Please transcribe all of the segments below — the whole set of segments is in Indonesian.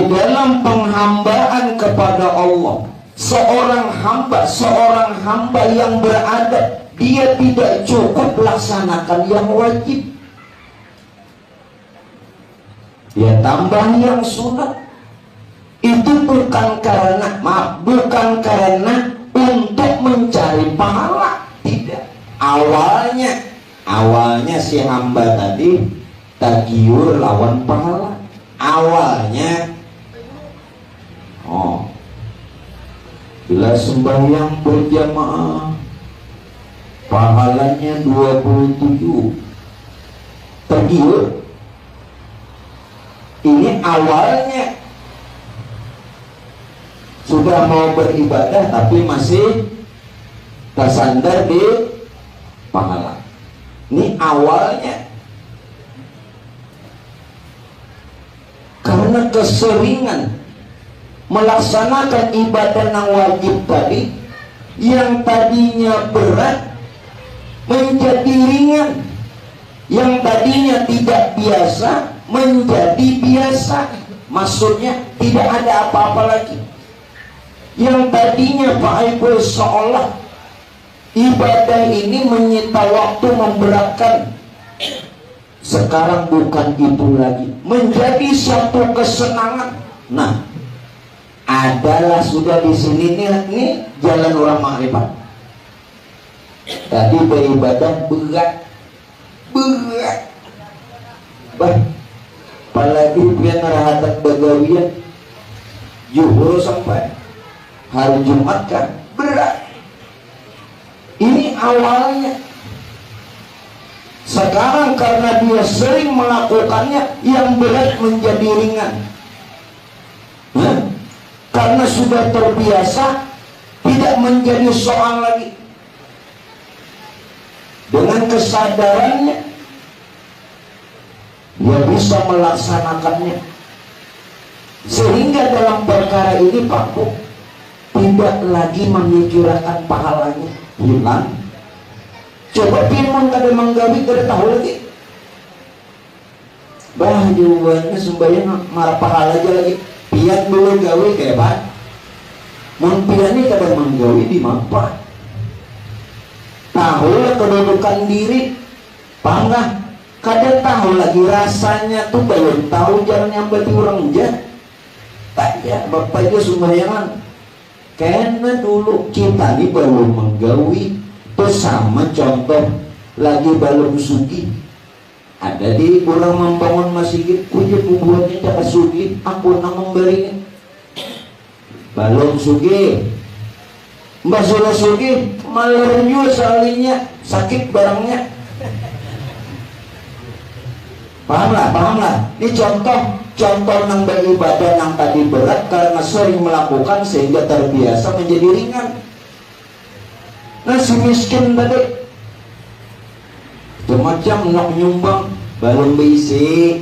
dalam penghambaan kepada Allah. Seorang hamba yang beradab, dia tidak cukup laksanakan yang wajib, dia tambah yang sunat. Itu bukan karena untuk mencari pahala, tidak. Awalnya si hamba tadi tagiur lawan pahala. Awalnya bila sembahyang berjamaah pahalanya 27, tagiur. Ini awalnya sudah mau beribadah tapi masih tersandar di pahala. Ini awalnya karena keseringan melaksanakan ibadah yang wajib tadi, yang tadinya berat menjadi ringan, yang tadinya tidak biasa menjadi biasa. Maksudnya tidak ada apa-apa lagi. Yang tadinya Pak Aibul seolah ibadah ini menyita waktu, memberatkan, sekarang bukan itu lagi, menjadi satu kesenangan. Nah, adalah sudah di sini nih jalan orang makrifat. Tadi beribadah berat, apalagi dia ngerahatak bagawian zuhur sampai hari Jumat kan berat. Ini awalnya. Sekarang karena dia sering melakukannya, yang berat menjadi ringan. Karena sudah terbiasa, tidak menjadi soal lagi. Dengan kesadarannya, dia bisa melaksanakannya. Sehingga dalam perkara ini Pak Bu, tidak lagi memikirkan pahalanya, hilang. Coba firman kada menggawi, kada tahu lagi. Jawabannya sembahyang marah pahala aja lagi. Pian dulu gawe kayak Pak. Mun pian ini kada menggawi di mapa. Tahu lah kedudukan diri, panggah. Kada tahu lagi rasanya tuh, belum tahu jalan yang berarti orang jahat. Tak ya, bapak itu sembayangan. Karena dulu kita ini belum menggawi. Terus sama contoh lagi belum sugi. Ada di orang membangun masjid, kujud membuatnya tak sugi, aku nak memberinya. Belum sugi. Mbak sudah sugi, malernya salinya, sakit barangnya. Pahamlah. Ini contoh nang beribadah yang tadi berat karena sering melakukan sehingga terbiasa menjadi ringan. Nah, si miskin tadi macam nak nyumbang belum bisi,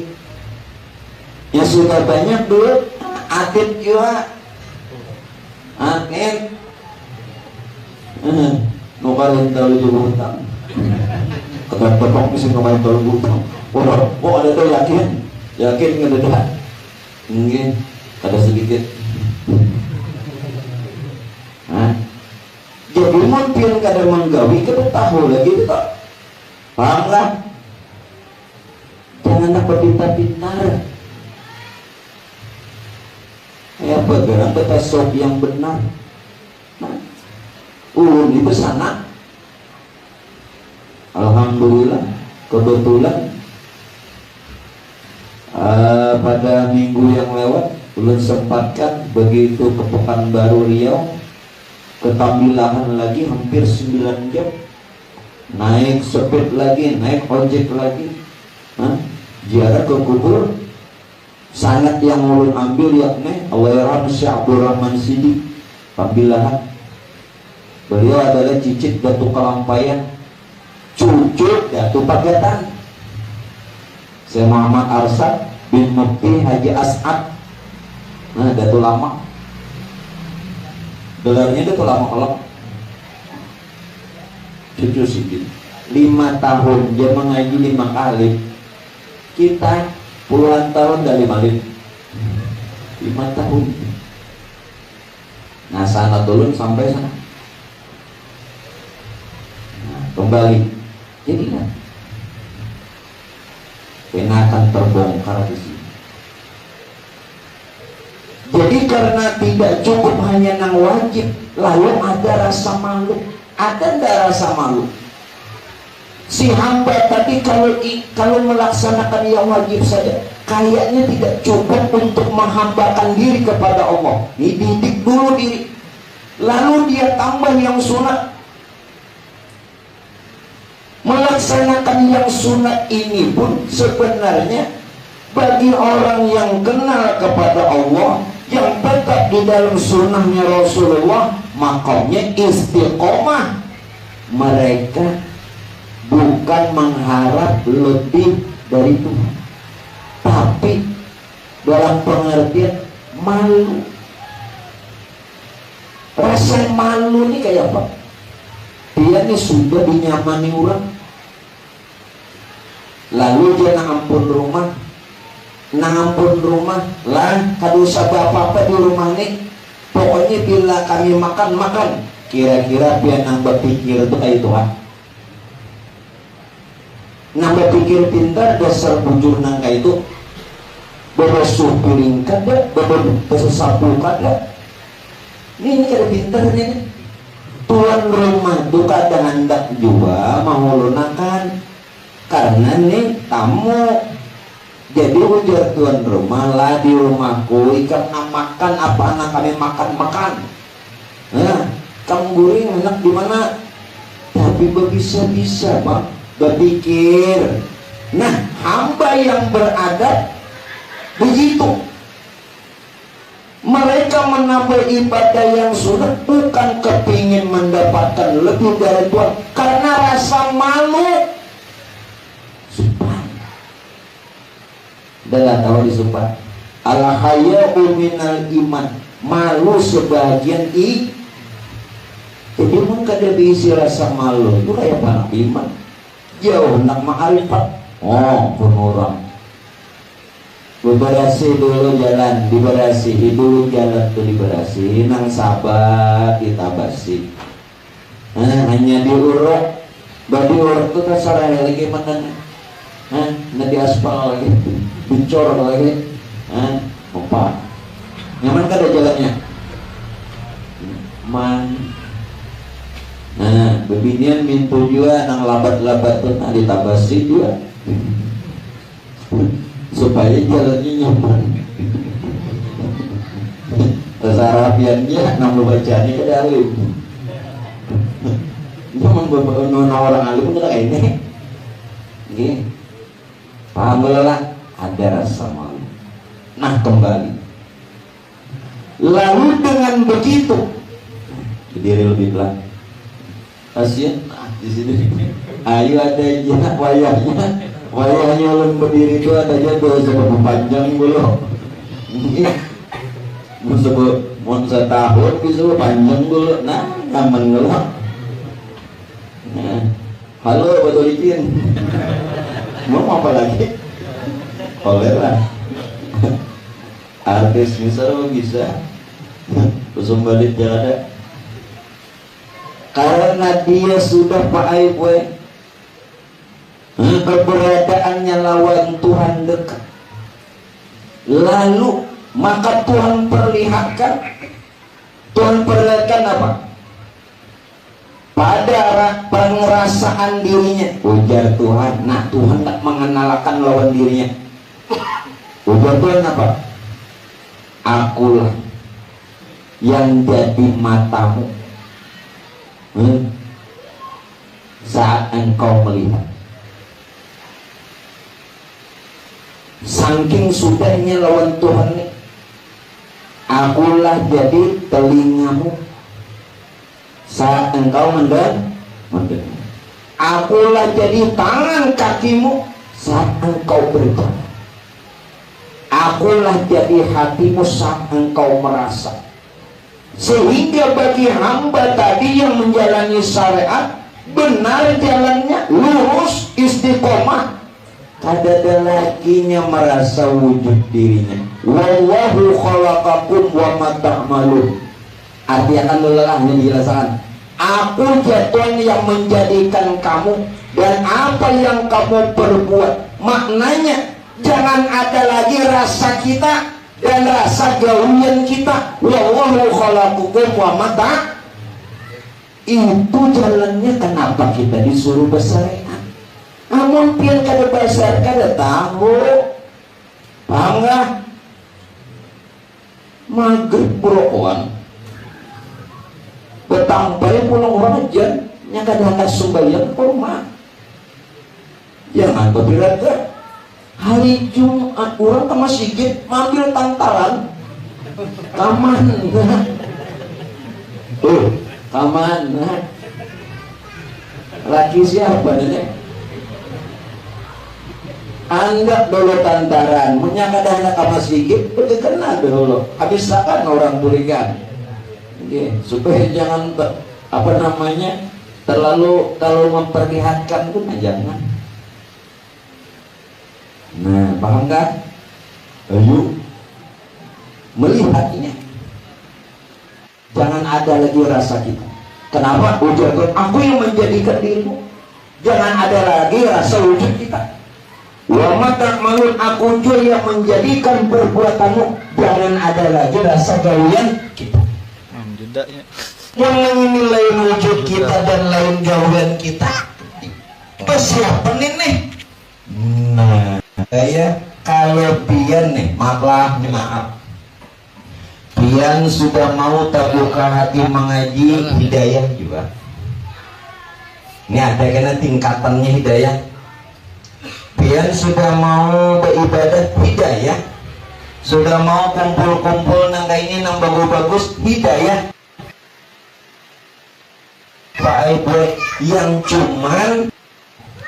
ya sudah banyak duit, atlet juga, atlet, nukarin tahu juga hutang, ketok bisa nukarin tahu hutang. Ada tuh yakin nggak ada, mungkin ada sedikit. Jadi mungkin kada menggawi, kada tahu lagi tak. Pahamlah, jangan nak berpintar-pintar. Ya bergerak betasok yang benar. Ulun itu sana. Alhamdulillah, kebetulan pada minggu yang lewat ulun sempatkan begitu ke Pekanbaru Riau, ke Tambilahan lagi hampir 9 jam. Naik seped lagi, naik ojek lagi, ziarah ke kubur. Sangat yang ulun ambil yakni Allahyarham Syekh Abdul Rahman Sidik Tambilahan. Beliau adalah cicit Datuk Kalampayan, cucu Datuk Pagetan Syekh Muhammad Arsad bin Mufti Haji As'ad. Nah, Datuk lama, gelarnya Datuk lama kalau cucu Sidik 5 tahun dia mengaji 5 kali, kita puluhan tahun dari Malik. 5 tahun. Nah sana turun sampai sana. Nah, kembali. Jadi kan akan terbongkar di sini. Jadi karena tidak cukup hanya nang wajib, lalu ada rasa malu. Ada nggak rasa malu? Si hamba tadi kalau melaksanakan yang wajib saja, kayaknya tidak cukup untuk menghambakan diri kepada Allah. Dididik dulu diri, lalu dia tambah yang sunat. Melaksanakan yang sunat ini pun sebenarnya bagi orang yang kenal kepada Allah, yang tetap di dalam sunnahnya Rasulullah, makamnya istiqomah. Mereka bukan mengharap lebih dari Tuhan, tapi dalam pengertian malu. Rasa malu ini kayak apa? Dia nih sudah dinyamani orang, lalu dia ngampun rumah lah, kadosa apa-apa di rumah nih. Pokoknya bila kami makan. Kira-kira dia nambah pikir itu kayak Tuhan, nambah pikir pintar, dasar bujur nangka itu berbasuh piring kada, berbasuh sapu kada. Ini kada pintar ini. Tuan rumah itu kadang hendak juga mau lunakan karena nih tamu. Jadi ujar tuan rumah, lah di rumahku ikan makan apa anak kami makan. Nah, kamu guring enak di mana? Tapi bisa-bisa bang berpikir. Nah, hamba yang beradab begitu. Mereka menambah ibadah yang sunat bukan kepingin mendapatkan lebih dari Tuhan, karena rasa malu. Sumpah, dah tahu disumpah. Al-haya'u minal iman, malu sebagian Jadi pun kada diisi rasa malu itu kayak para iman. Jauh nak ma'rifat. Oh, penurang. Beberasi dulu jalan, diberasi dulu jalan tuh diberasi, nang sabar ditabasi. Hanya diuruk, badi uruk tuh terserah lagi mana, nanti aspal lagi, dicor lagi, apa? Nyaman kada jalannya? Bebinian mintu juga nang labat-labat tuh ditabasi juga. Supaya jalannya nyaman. Kesarapiannya nang bacanya ke dalam. Memang orang alim itu kayak ini. Nggih. Paham lah, ada rasa malu. Nah, kembali. Lalu dengan begitu, berdiri lebih pelan. Kasihan di sini. Ayo ada aja wayahnya ulun berdiri itu ada aja tuh sebab panjang dulu. Mau setahun bisa panjang dulu. Nah, taman dulu. Halo betul izin. Mau apa lagi? Kolera. Artis bisa. Usum balik ada. Karena dia sudah pakai keberadaannya lawan Tuhan dekat, lalu maka Tuhan perlihatkan apa? Pada pengerasaan dirinya, ujar Tuhan. Nah, Tuhan tak mengenalkan lawan dirinya. Ujar Tuhan apa? Akulah yang jadi matamu saat engkau melihat. Saking sudahnya lawan Tuhan nih, akulah jadi telingamu saat engkau mendengar. Akulah jadi tangan kakimu saat engkau berjalan. Akulah jadi hatimu saat engkau merasa. Sehingga bagi hamba tadi yang menjalani syariat, benar jalannya, lurus, istiqomah, kadada lakinya merasa wujud dirinya. Wallahu khalaqakum wa ma ta'malun. Artinya kan lelahnya dijelaskan. Aku Tuhan yang menjadikan kamu dan apa yang kamu perbuat. Maknanya jangan ada lagi rasa kita dan rasa gawian kita. Wallahu khalaqakum wa ma ta'malun. Itu jalannya kenapa kita disuruh bersyariat. Namun pian kada basar kada tahu, paham nggak? Maghrib burokoan, betampai pulang orang aja, yang kada hendak sembahyang ke rumah. Jangan berbeda. Hari Jumat orang ke masjid, ambil tantaran, kaman, kaman, laki siapa nih? Anggap dulu tantaran, menyangka anak kamu sedikit, pergi kena dulu. Habis kan orang berikan, supaya jangan terlalu memperlihatkan pun jangan. Nah, paham nggak? Ayo melihatnya, jangan ada lagi rasa kita. Kenapa? Ujar aku yang menjadikan dirimu. Jangan ada lagi rasa wujud kita. Wa ma ta'malun, aku juga yang menjadikan perbuatanmu. Jangan ada lagi rasa gawian kita. Yang menilai wujud kita dan lain gawian kita. Siapa nih? Nah, saya kalau pian nih, maaf. Pian sudah mau terbuka hati mengaji hidayah juga. Ini ada kena tingkatannya hidayah. Pian sudah mau beribadah hidayah, sudah mau kumpul-kumpul nang ini nang bagus-bagus hidayah. Pak Ibu yang cuman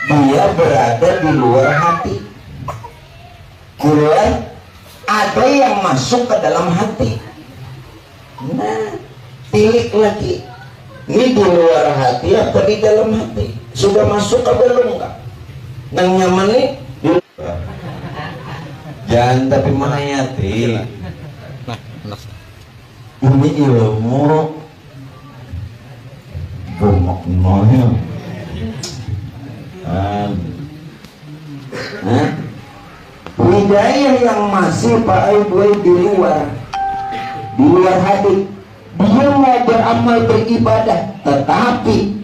dia berada di luar hati. Keluar ada yang masuk ke dalam hati. Nah, tilik lagi. Ini di luar hati atau di dalam hati? Sudah masuk ke belum enggak? Nang nyaman nih jangan tapi menghayati ini ilmu gemuk nonya hidayah yang masih Pak Ibu di luar hati. Dia mau beramal beribadah tetapi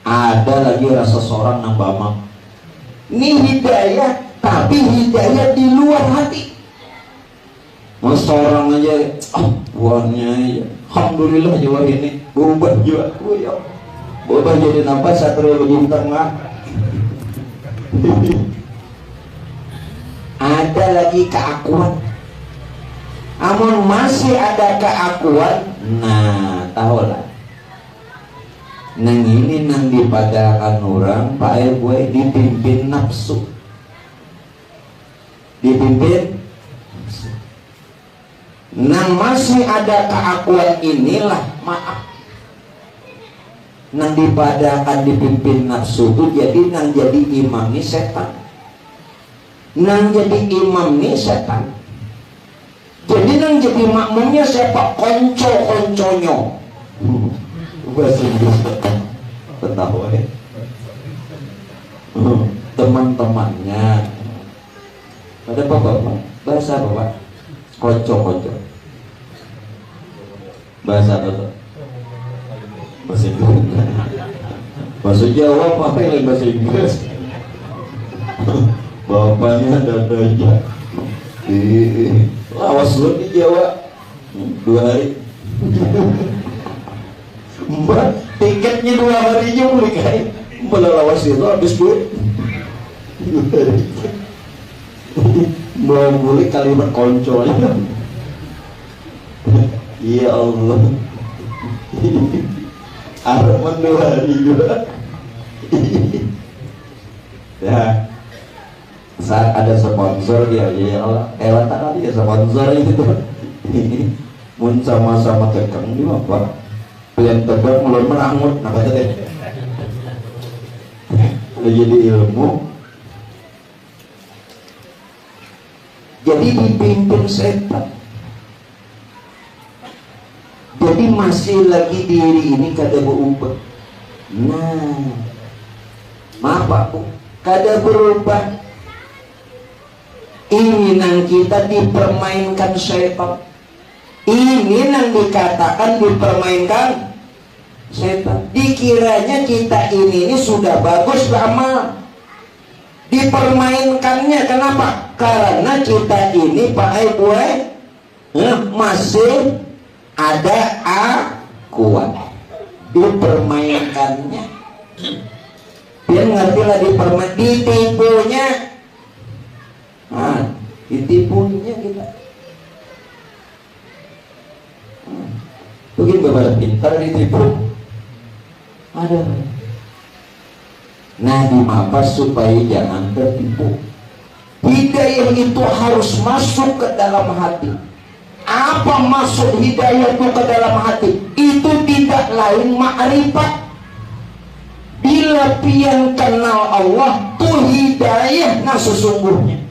ada lagi rasa seorang nang bamang. Ini hidayah, tapi hidayah di luar hati. Mas orang aja, buahnya aja. Alhamdulillah jiwa ini berubah jiwa. Berubah jadi nampak satria begini tengah. Ada lagi keakuan. Amun masih ada keakuan, nah tahulah. Nang ini nang dipadakan orang Pak gue dipimpin nafsu, dipimpin nang masih ada keakuan inilah maaf nang dipadakan dipimpin nafsu itu jadi nang jadi imam nih setan, nang jadi imam nih setan, jadi nang jadi makmumnya siapa? Konco-konconyo bahasa Inggris tahu teman-temannya ada bapak bahasa bapak konco bahasa apa bahasa Inggris bahasa Jawa apa yang bahasa Inggris bapaknya dadanya lawas lu di Jawa 2 hari Mbak, tiketnya 2 hari aja boleh kan? Melelawas itu habis duit. Mau boleh kalimat koncolnya. Ya Allah. Arman 2 hari juga. Ya, saat ada sponsor ya Allah. Lewat tadi ya sponsor itu. Mun sama-sama tekan di apa? Yang tebak mulai merangut, nah kata deh. Jadi ilmu jadi dipimpin setan. Jadi masih lagi diri ini kada berubah. Nah, maaf Pak Bu, kada berubah. Ini nang kita dipermainkan setan. Ini nang dikatakan dipermainkan setan. Dikiranya kita ini sudah bagus beramal, dipermainkannya. Kenapa? Karena kita ini Pak Ibu masih ada kuat, dipermainkannya. Dia ngerti lah ditipunya. Ditipunya kita. Mungkin beberapa pintar ditipu. Ada. Nah, dimapa supaya jangan tertipu. Hidayah itu harus masuk ke dalam hati. Apa maksud hidayah itu ke dalam hati? Itu tidak lain ma'rifat. Bila pian kenal Allah, tuh hidayah nah sesungguhnya.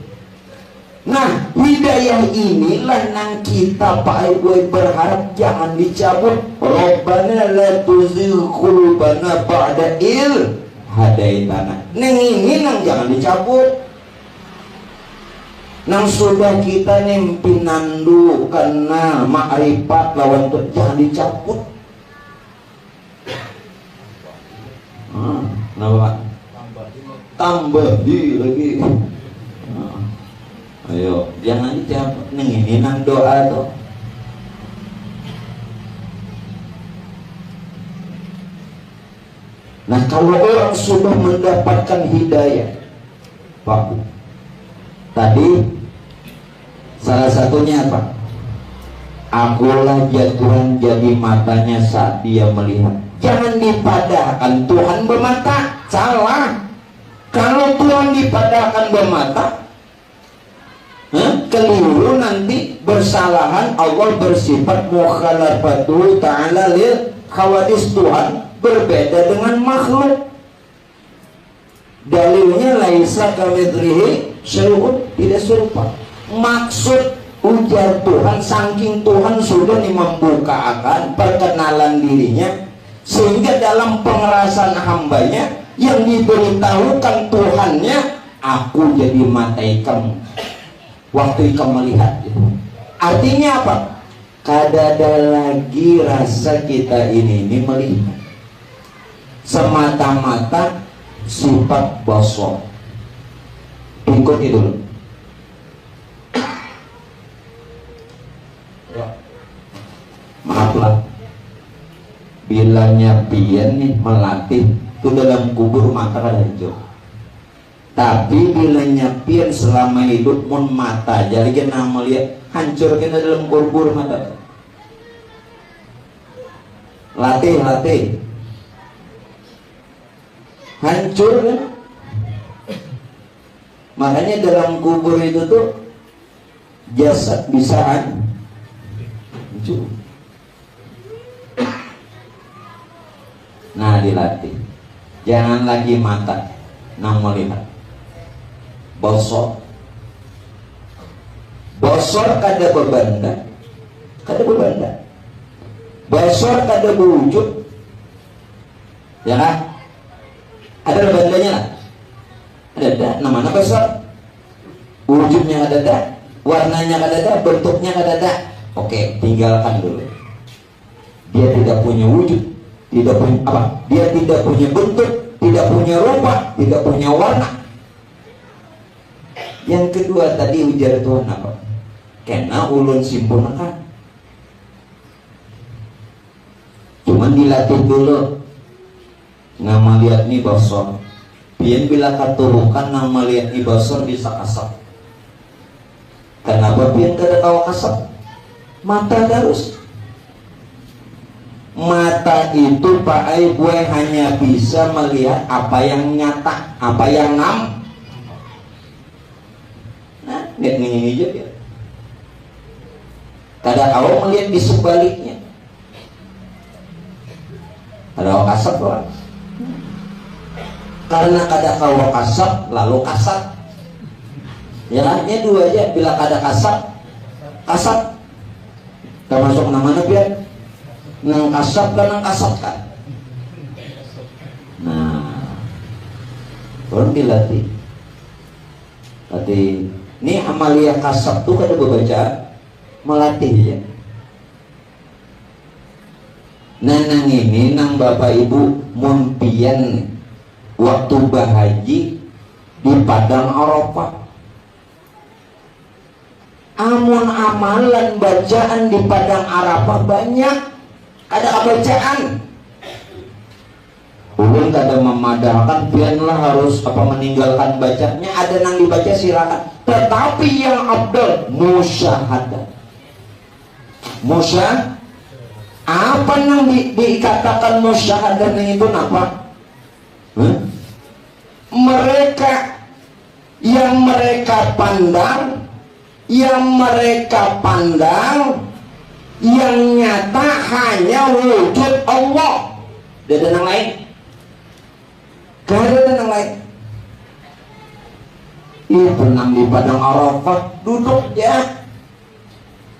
Nah, hidayah inilah nang kita Pak Ibu berharap jangan dicabut. Rabbana la tuzigh qulubana ba'da idh hadaitana. Nang ini nang jangan dicabut. Nang sudah kita nempinandu karena ma'rifat lawan tuh jangan dicabut. Kenapa? Tambah di lagi. Ayo, jangan dicabut. Neng ini nang doa tuh. Nah, kalau orang sudah mendapatkan hidayah, Pak, tadi salah satunya apa? Akulah Tuhan jadi matanya saat dia melihat. Jangan dipadahkan Tuhan bermata, salah. Kalau Tuhan dipadahkan bermata, keliru nanti bersalahan. Allah bersifat mukhalafatul ta'ala lil khawadis. Tuhan berbeda dengan makhluk. Dalilnya laisa kamitslihi syai'un, tidak serupa. Maksud ujar Tuhan, saking Tuhan sudah membuka akan perkenalan dirinya, sehingga dalam pengerasan hambanya yang diberitahukan Tuhannya, aku jadi mata kamu waktu kamu melihat itu. Artinya apa? Kada ada lagi rasa kita ini melihat, semata-mata sifat basar. Ikuti dulu. Maaflah, bilanya pian nih melatih itu dalam kubur mata kada hijau. Tapi bila nyapian selama hidup mun mata jadi kena melihat hancur kena dalam kubur mata. Latih hancur kan. Makanya dalam kubur itu tuh jasad bisa hancur. Nah, dilatih. Jangan lagi mata nang melihat. Bosor kada berbanda. Bosor kada berwujud. Ya kan? Ada bandanya lah. Ada namanya bosor. Wujudnya ada, warnanya ada, bentuknya ada. Oke, tinggalkan dulu. Dia tidak punya wujud, tidak punya apa? Dia tidak punya bentuk, tidak punya rupa, tidak punya warna. Yang kedua tadi ujar Tuhan apa? Kena ulun simpulkan. Cuman dilatih dulu. Nama lihat nih basor. Biar bila katurukan nama lihat nih basor bisa kasap. Kenapa biar kada tahu kasap? Mata terus. Mata itu Pak Ibu hanya bisa melihat apa yang nyata, apa yang lihat ini aja ya. Kada awak melihat di sebaliknya. Kada awak kasap lah. Karena kada awak kasap lalu kasat. Ya hanya dua aja, bila ada kasap termasuk namanya biar nang kasap kan. Nah, orang dilatih. Ini amalia kasap tuh kada bebaca melatih ya. Nang ini nang bapak ibu mumpian waktu bahaji di Padang Arafah. Amun amalan bacaan di Padang Arafah banyak, ada bacaan. Ulun kada memadahkan pianlah harus meninggalkan bacanya, ada nang dibaca silakan. Tetapi yang abdal musyahadah. Apa nang dikatakan musyahadah itu apa? Mereka yang yang nyata hanya wujud Allah. Ada nang lain? Gak ada nang lain. Itu nang di Padang Arafah duduk ya.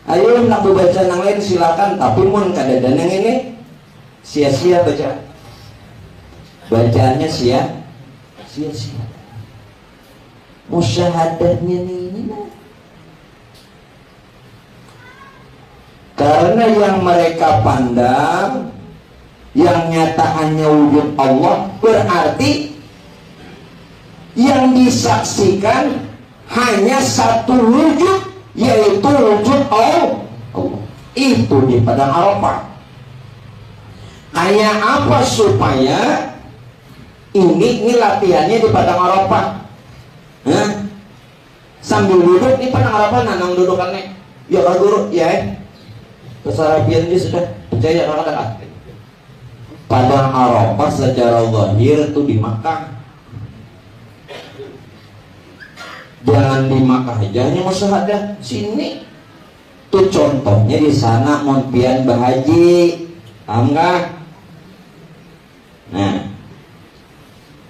Ayo nak baca nang lain silakan, tapi mun kadang yang ini sia-sia baca. Bacaannya sia-sia. Musyahadahnya ini. Karena yang mereka pandang yang nyata hanya wujud Allah, berarti yang disaksikan hanya satu wujud, yaitu wujud Allah. Itu di Padang Arafah. Kayak apa supaya ini latihannya di Padang Arafah? Sambil duduk di Padang Arafah nanang dudukannya. Ya Pak Guru, ya. Kesarapian dia sudah percaya kata-kata. Padang Arafah secara zahir itu di Makkah. Jangan di Makkah aja hanya musyahadah. Sini tuh contohnya di sana monpian bahaji, paham gak? Nah,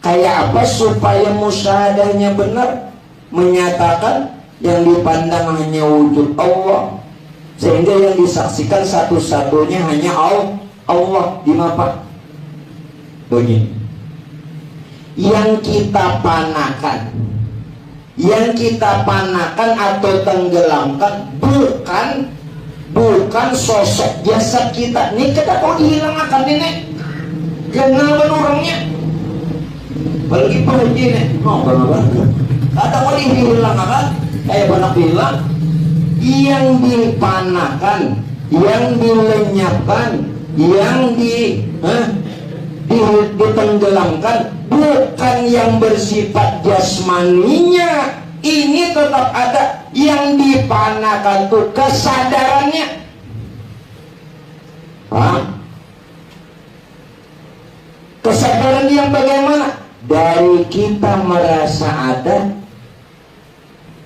kayak apa supaya musyahadahnya benar, menyatakan yang dipandang hanya wujud Allah, sehingga yang disaksikan satu-satunya hanya Allah di mata. Begini, yang kita panakan atau tenggelamkan bukan sosok jasad kita. Ini kita kok dihilangkan ini? Kenapa orangnya? Bagi penguji nih, kata kok dihilangkan? Kayak banyak bilang, yang dipanakan, yang dilenyapkan, yang ditenggelamkan bukan yang bersifat jasmaninya. Ini tetap ada. Yang dipanakan tuh kesadarannya. Kesadaran yang bagaimana? Dari kita merasa ada,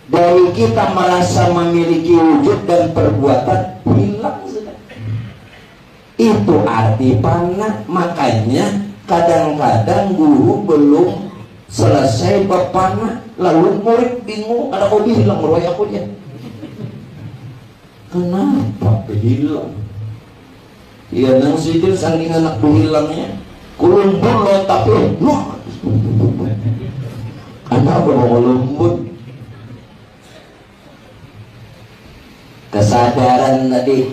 dari kita merasa memiliki wujud dan perbuatan, hilang sudah. Itu arti panah. Makanya kadang-kadang guru belum selesai berpanah, lalu murid bingung, ada kok hilang meroy aku dia. Kenapa hilang? Ya nang sidil saking anak hilangnya kulumbun lo tapi kenapa mau kulumbun? Kesadaran tadi.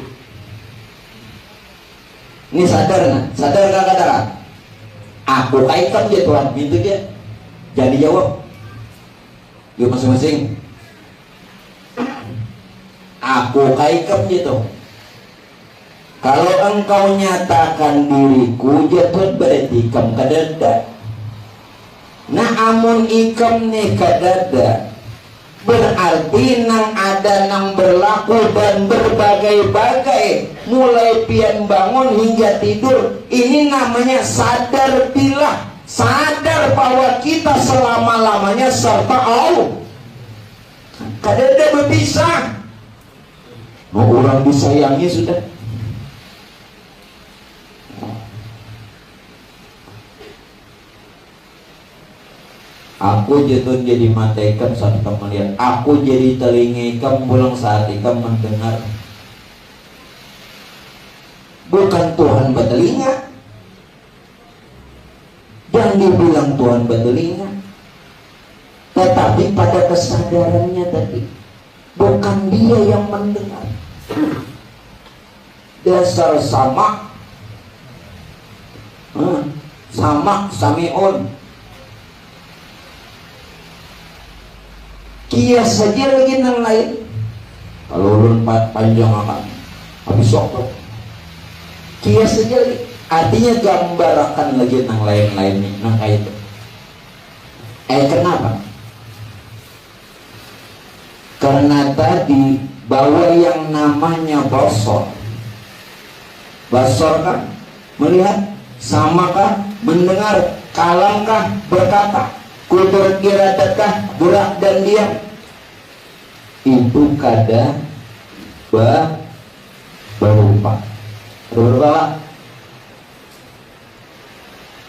Ini sadar gak kata? Aku kaitan dia Tuhan, gitu dia. Jadi jawab. Yuk masing-masing. Aku kaitan gitu. Kalau engkau nyatakan diriku, jatuh berarti ikam kadada. Nah amun ikam nih kadada, berarti nang ada nang berlaku dan berbagai-bagai, mulai pian bangun hingga tidur. Ini namanya sadar pilah, sadar bahwa kita selama-lamanya serta Allah. Kadada berpisah. Mau orang disayangi sudah. Aku Aku jatuh jadi mata ikam saat ikam melihat, aku jadi telinga ikam pulang saat ikam mendengar. Bukan Tuhan bertelinga, jangan dibilang Tuhan bertelinga, tetapi pada kesadarannya tadi bukan dia yang mendengar. Dasar sama, sami'un. Kias saja lagi nang lain. Kalau ulun panjang akan habis sokok. Kias saja lagi. Artinya gambarakan lagi nang lain-lain nang kayak itu. Kenapa? Karena tadi bahwa yang namanya basor kan melihat, samakah mendengar, kalamkah berkata, kudur iradatkah gerak dan diam. Itu kada berupa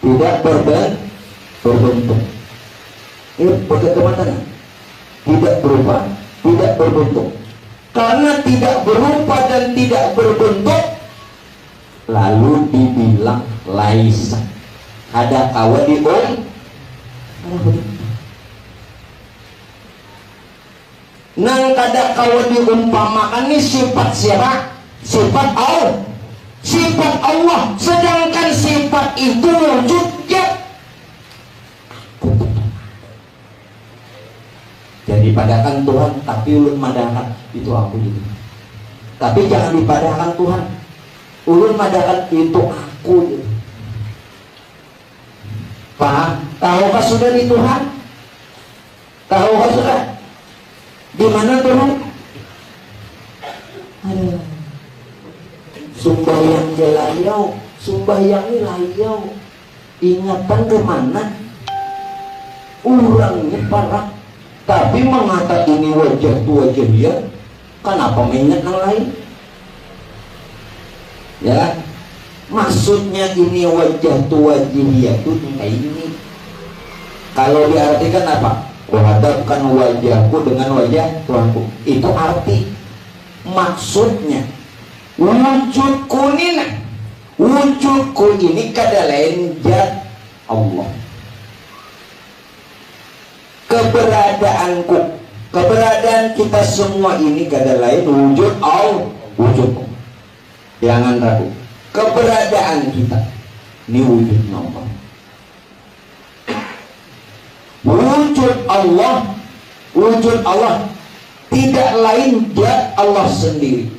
tidak berbentuk. Ini bagaimana? Tidak berupa, tidak berbentuk. Karena tidak berupa dan tidak berbentuk, lalu dibilang laisa. Ada kawadiun. Nang kada kawa diumpamakan ini sifat siapa? Sifat Allah. Sifat Allah. Sedangkan sifat itu wujudnya. Jadi padakan Tuhan, tapi ulun madakan itu aku gitu. Tapi jangan dipadahkan Tuhan. Ulun madakan itu aku gitu. Paham? Tahukah sudah di Tuhan? Tahukah sudah? Di mana Tuhan? Aduh. Sumbayang jelayau, sumbayangi layau. Ingatan kemana? Orangnya parah. Tapi mengata ini wajah tu wajah dia. Kenapa mengingat yang lain? Ya, maksudnya ini wajah tu wajah dia tu kayak ini. Kalau diartikan apa? Kuhadapkan wajahku dengan wajah Tuhanku. Itu arti. Maksudnya wujudku ini kada lain zat Allah. Keberadaan kita semua ini kada lain wujud Allah. Wujudku. Jangan ragu. Keberadaan kita ini wujud Allah. Wujud Allah tidak lain zat Allah sendiri.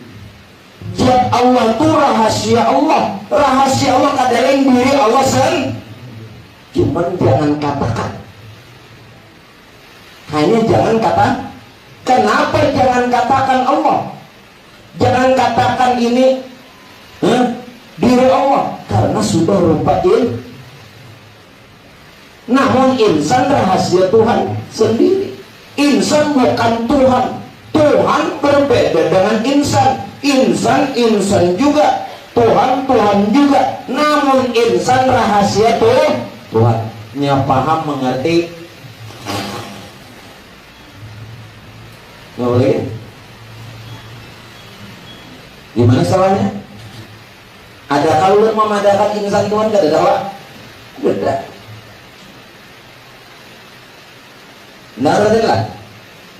Zat Allah itu rahasia Allah. Rahasia Allah kada lain diri Allah sendiri. Cuman jangan katakan. Hanya jangan katakan. Kenapa jangan katakan Allah? Jangan katakan ini diri Allah, karena sudah rupain. Namun insan rahasia Tuhan sendiri. Insan bukan Tuhan. Tuhan berbeda dengan insan. Insan juga. Tuhan juga. Namun insan rahasia Tuhan. Nya paham mengerti. Nggak boleh. Gimana salahnya? Ada kalau memadakan insan Tuhan gak ada salah? Tidak. Nggak ada lah.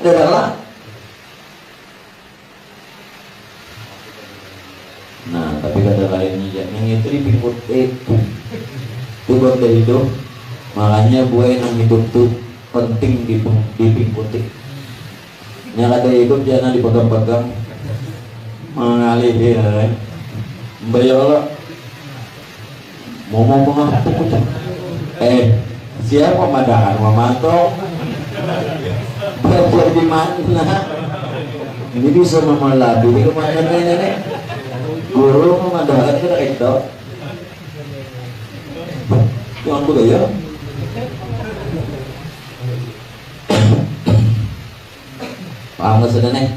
Ada salah. Nah, tapi kata lainnya yang itu dipikut itu buat dari itu. Makanya buaya yang hidup tuh penting dipikuti. Yang ada hidup jangan dipegang-pegang. Mengalih ya. Bayar Allah. Mau ngomong apa tuh? Siapa madakan Mamanto? Belajar di mana? Ini bisa memeladu di kemana nenek? Guru memadakan kita itu. Yang aku ya. Paham nggak sudah nih?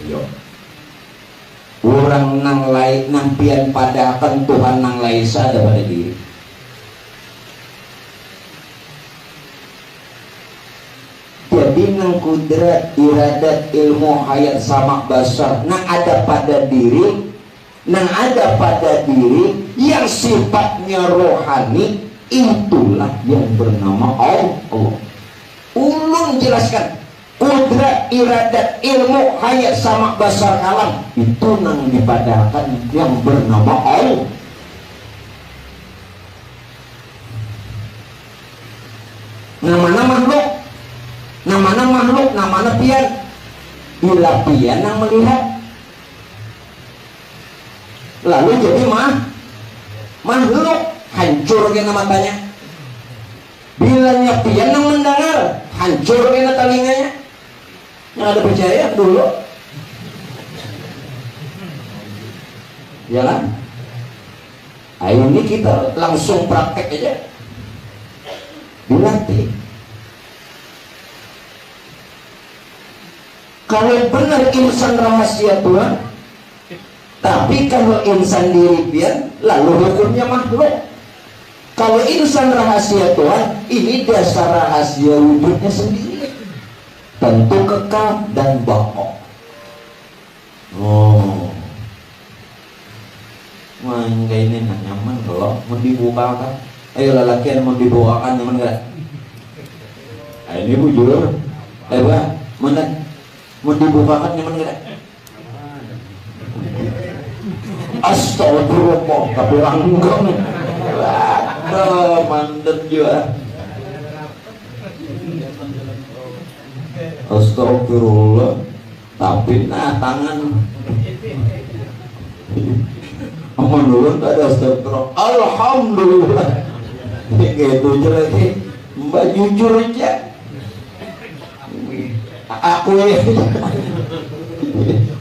Yo. Orang nang lain nampian pada akan Tuhan nang laisa ada pada diri. nang kudrat, iradat, ilmu, hayat, sama, basar, nang ada pada diri, yang sifatnya rohani, itulah yang bernama Allah. Ulun jelaskan, kudrat, iradat, ilmu, hayat, sama, basar, kalam, itu nang dipadahkan yang bernama Allah. Namanya makhluk, namanya pian, bila pian yang melihat, lalu jadi makhluk, hancur kena matanya. Bilanya pian yang mendengar, hancur kena telinganya. Yang ada percaya dulu, ya kan? Nah, ini kita langsung praktek aja, dilatih. Kalau benar insan rahasia Tuhan, tapi kalau insan diri pian, lalu hukumnya makhluk. Kalau insan rahasia Tuhan, ini dasar rahasia wujudnya sendiri, tentu kekal dan bako. Main kayak ini nyaman kalau mau dibukakan. Ayo lelakian mau dibukakan nyaman gak? Nah, ini bujur. Ayo Pak, mana mau dibukakan nyaman gak? Astagfirullah, tapi langgeng. Waduh, mandet juga. Astagfirullah, tapi tangan. Aman dulu, ada astagfirullah. Alhamdulillah. Gitu aja lagi. Mbak jujur aja. Aku ya.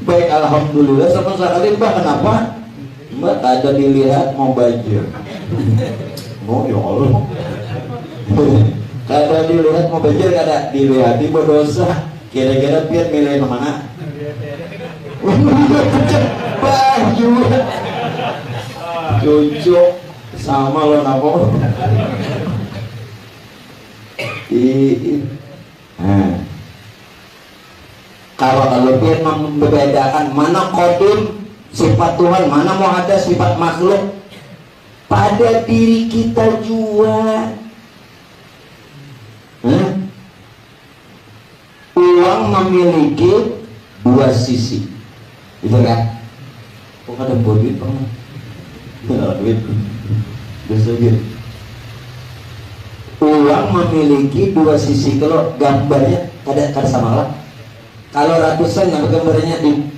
Baik, alhamdulillah. Sama sekali Mbak, kenapa? Mbak tak ada dilihat mau banjir. Oh ya Allah. Kada dilihat mau banjir, kada dilihat di berdosa. Kira-kira pian milih mana? Baju cocok sama lo napa? Kalau pian membedakan mana qadim sifat Tuhan, mana mau ada sifat makhluk, pada diri kita juga. Uang memiliki dua sisi, itu kan? Kok ada duit pernah? Duit, bisa gitu. Uang memiliki dua sisi. Kalau gambarnya kada sama lah. Kalau ratusan yang gambarnya di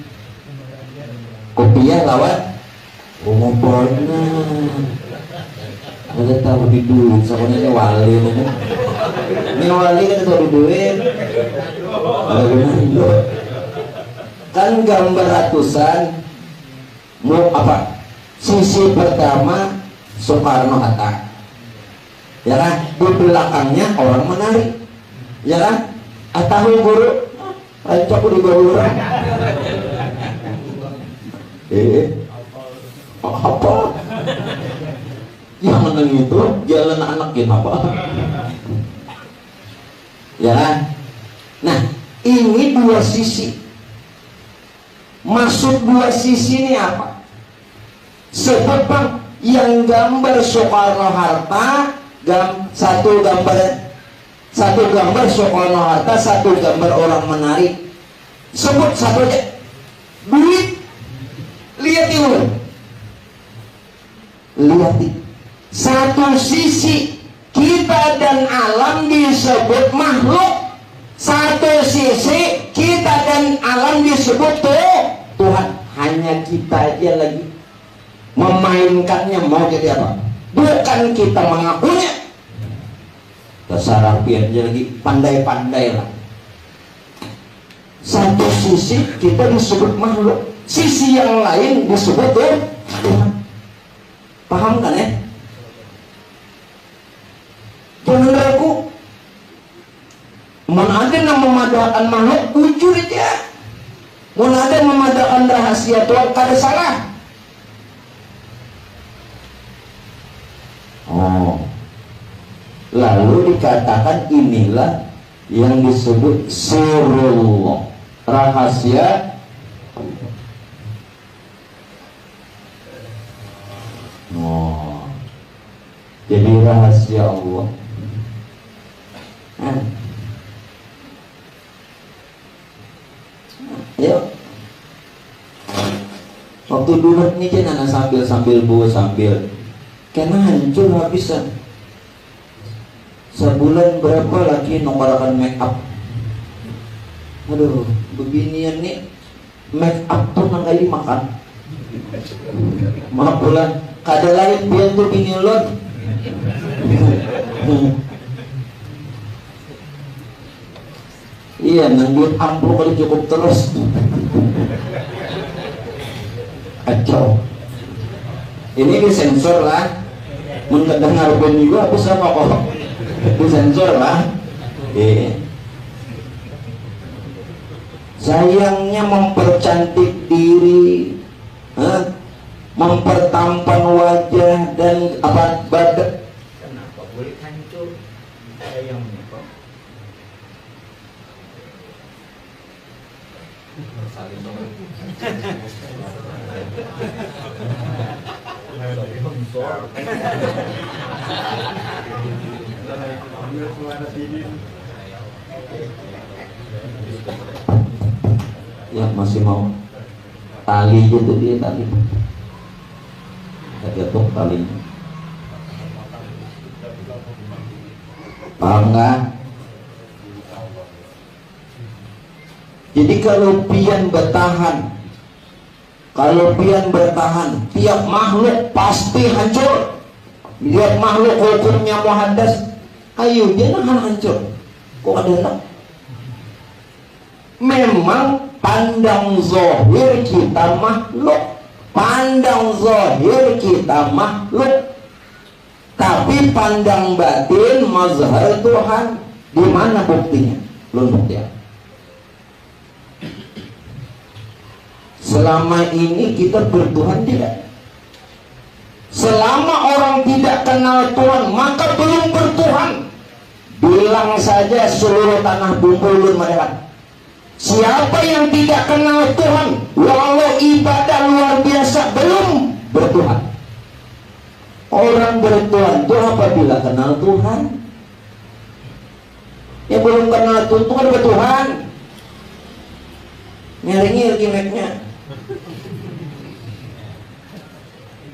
kopiah lawat, ngomongnya ada tahu di duit, soalnya wali ini wali kan tahu di duit, kan gambar ratusan, mau apa? Sisi pertama Soekarno Hatta, ya kan? Di belakangnya orang menarik, ya kan? Tahu guru, rancak di guru. Apa? Yang menang itu jalan anakin apa? Ya kan? Nah, ini dua sisi. Maksud dua sisi ini apa? Sebab yang gambar Soekarno Hatta, satu gambar Soekarno Hatta, satu gambar orang menarik. Sebut satu aja. Duit. Lihat itu. Lihat itu. Satu sisi kita dan alam disebut makhluk, satu sisi kita dan alam disebut Tuhan. Hanya kita aja lagi memainkannya, mau jadi apa? Bukan kita mengakunya. Terserah aja lagi, pandai-pandai lah. Satu sisi kita disebut makhluk, sisi yang lain disebut Tuhan. Paham kan ya? Jangan ragu. Mana ada yang memadahkan makhluk, jujur aja. Mana ada yang memadahkan rahasia Tuhan, kada salah. Lalu dikatakan inilah yang disebut sirrullah, rahasia oh, jadi rahasia Allah. Yuk, waktu dulu nih kan anak sambil bu sambil karena hancur habisan. Sebulan berapa lagi nongkrakan make up. Aduh, beginian nih make up tuh nangkali makan. Maaf bulan, kada lain biar tuh bini lon. Iya, nanggut amplop kali cukup terus. Kacau. Ini disensor lah. Mengadang ngarepin juga apa sama kok. Disensor lah. Sayangnya mempercantik diri, mempertampan wajah dan apa badan. Kenapa boleh hancur sayangnya kok? Ya masih mau tali gitu dia tali. Kita jatuh talinya. Paham nggak? Jadi kalau pian bertahan, tiap makhluk pasti hancur. Lihat makhluk hukumnya muhaddas, ayo jangan hancur. Kok ada nak? Memang pandang zahir kita makhluk, tapi pandang batin mazhar Tuhan. Di mana buktinya? Belum bukti. Selama ini kita bertuhan tidak. Selama orang tidak kenal Tuhan, maka belum bertuhan. Bilang saja seluruh tanah bumi mereka. Siapa yang tidak kenal Tuhan, walau ibadah luar biasa, belum bertuhan. Orang bertuhan itu apabila kenal Tuhan. Yang belum kenal Tuhan itu kan bertuhan. Nyari-nyari gimmicknya.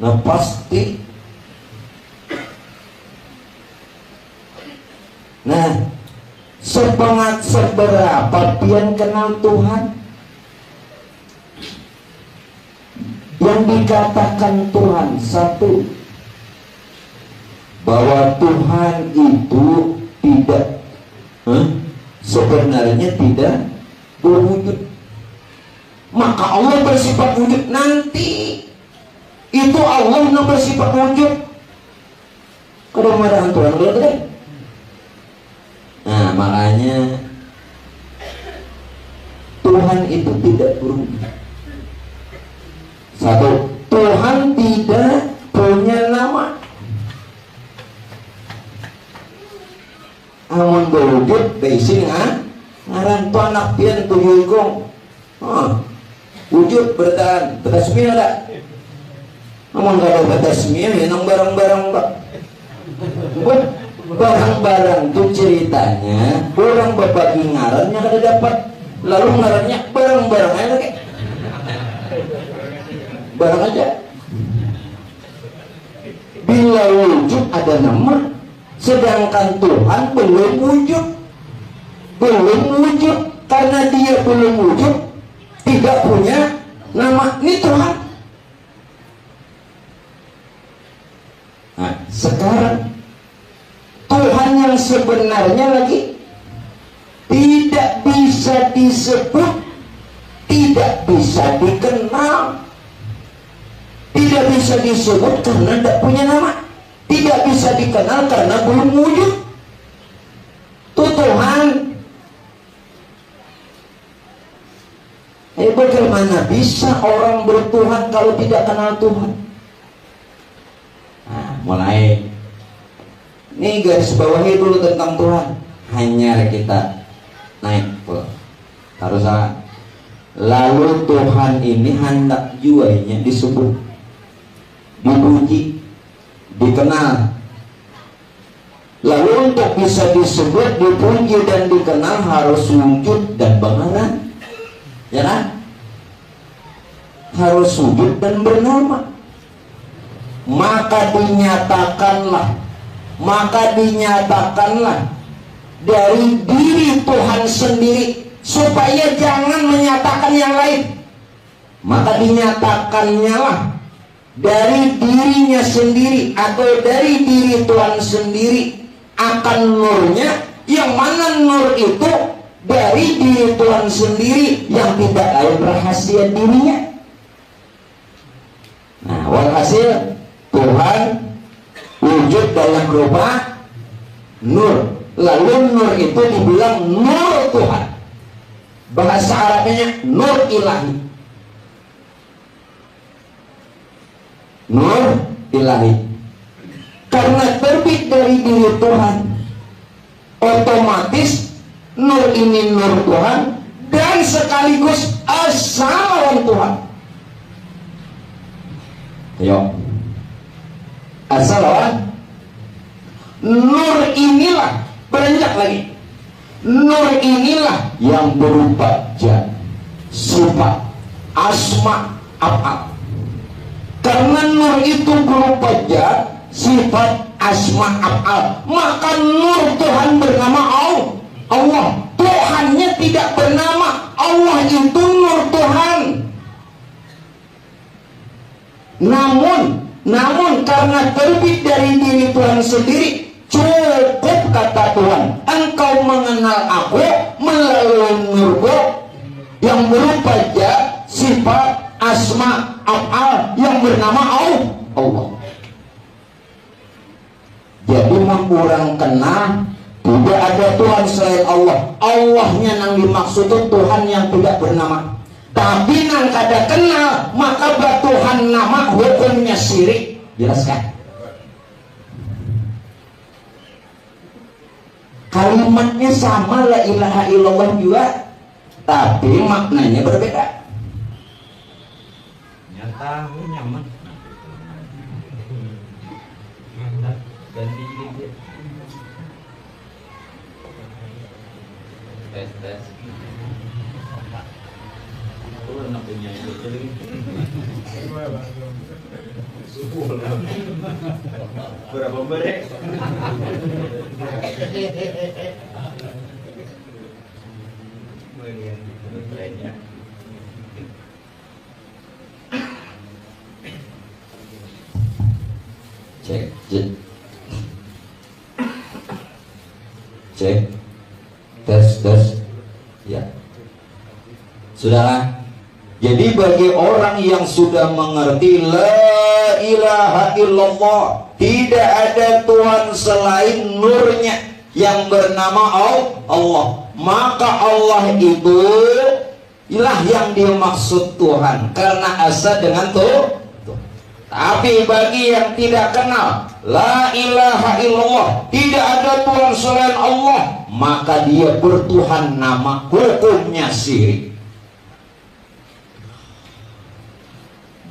Nah pasti. Nah, seberapa pian kenal Tuhan? Yang dikatakan Tuhan satu, bahwa Tuhan itu tidak sebenarnya tidak berwujud. Maka Allah bersifat wujud nanti. Itu Allah yang bersifat wujud. Kalau ada Tuhan kan? Nah makanya Tuhan itu tidak berwujud. Satu, Tuhan tidak punya nama. Amun berwujud basic ngaran tu anak pian tu yugong. Wujud bertahan bertasmiyah tak? Amun gak ada bertasmiyah ya nang barang-barang tak. Barang-barang tu ceritanya orang berbagi ngarannya kada dapat, lalu ngarannya barang-barang aja kayak barang aja. Bila wujud ada nama, sedangkan Tuhan belum wujud. Karena dia belum wujud, tidak punya nama. Ini Tuhan. Nah, sekarang Tuhan yang sebenarnya lagi tidak bisa disebut, tidak bisa dikenal, tidak bisa disebut karena tidak punya nama, tidak bisa dikenal karena belum wujud. Itu Tuhan. Bagaimana bisa orang bertuhan kalau tidak kenal Tuhan? Nah, mulai. Ini garis bawahi dulu tentang Tuhan. Hanya kita naik pula harus salah. Lalu Tuhan ini hendak juainya disebut, dipuji, dikenal. Lalu untuk bisa disebut, dipuji dan dikenal harus wujud dan bernama, ya kan? Harus wujud dan bernama. Maka dinyatakanlah dari diri Tuhan sendiri, supaya jangan menyatakan yang lain. Maka dinyatakannya lah dari dirinya sendiri atau dari diri Tuhan sendiri akan nurnya, yang mana nur itu dari diri Tuhan sendiri yang tidak lain rahasia dirinya. Nah, walhasil Tuhan wujud dalam rupa nur. Lalu nur itu dibilang nur Tuhan. Bahasa Arabnya nur ilahi. Nur ilahi. Karena terbit dari diri Tuhan, otomatis nur ini nur Tuhan dan sekaligus asal Tuhan. Ayo. Asal nur inilah, beranjak lagi. Nur inilah yang berupa zat, sifat, asma, af'al. Karena nur itu berupa zat, sifat, asma, af'al, maka nur Tuhan bernama Allah. Tuhannya tidak bernama. Allah itu nur Tuhan. Namun karena terbit dari diri Tuhan sendiri, cukup kata Tuhan, engkau mengenal aku melalui nurku yang berupa zat, sifat, asma, af'al yang bernama Allah. Jadi memurang kenal, tidak ada Tuhan selain Allah. Allahnya yang dimaksud itu Tuhan yang tidak bernama. Tapi nang kada kenal, maka Tuhan nama hukumnya syirik. Jelaskan. Kalimatnya sama, la ilaha illallah juga, tapi maknanya berbeda. Nyata nyaman. Ganti dikit. Tes. Aku enak punya itu jadi. Berapa barek? Cek. Tes. Ya. Sudahlah. Jadi bagi orang yang sudah mengerti la ilaha illallah, tidak ada Tuhan selain nurnya yang bernama Allah, maka Allah itu ilah yang dimaksud Tuhan, karena asa dengan tuh. Tapi bagi yang tidak kenal la ilaha illallah, tidak ada Tuhan selain Allah, maka dia bertuhan nama, hukumnya syirik.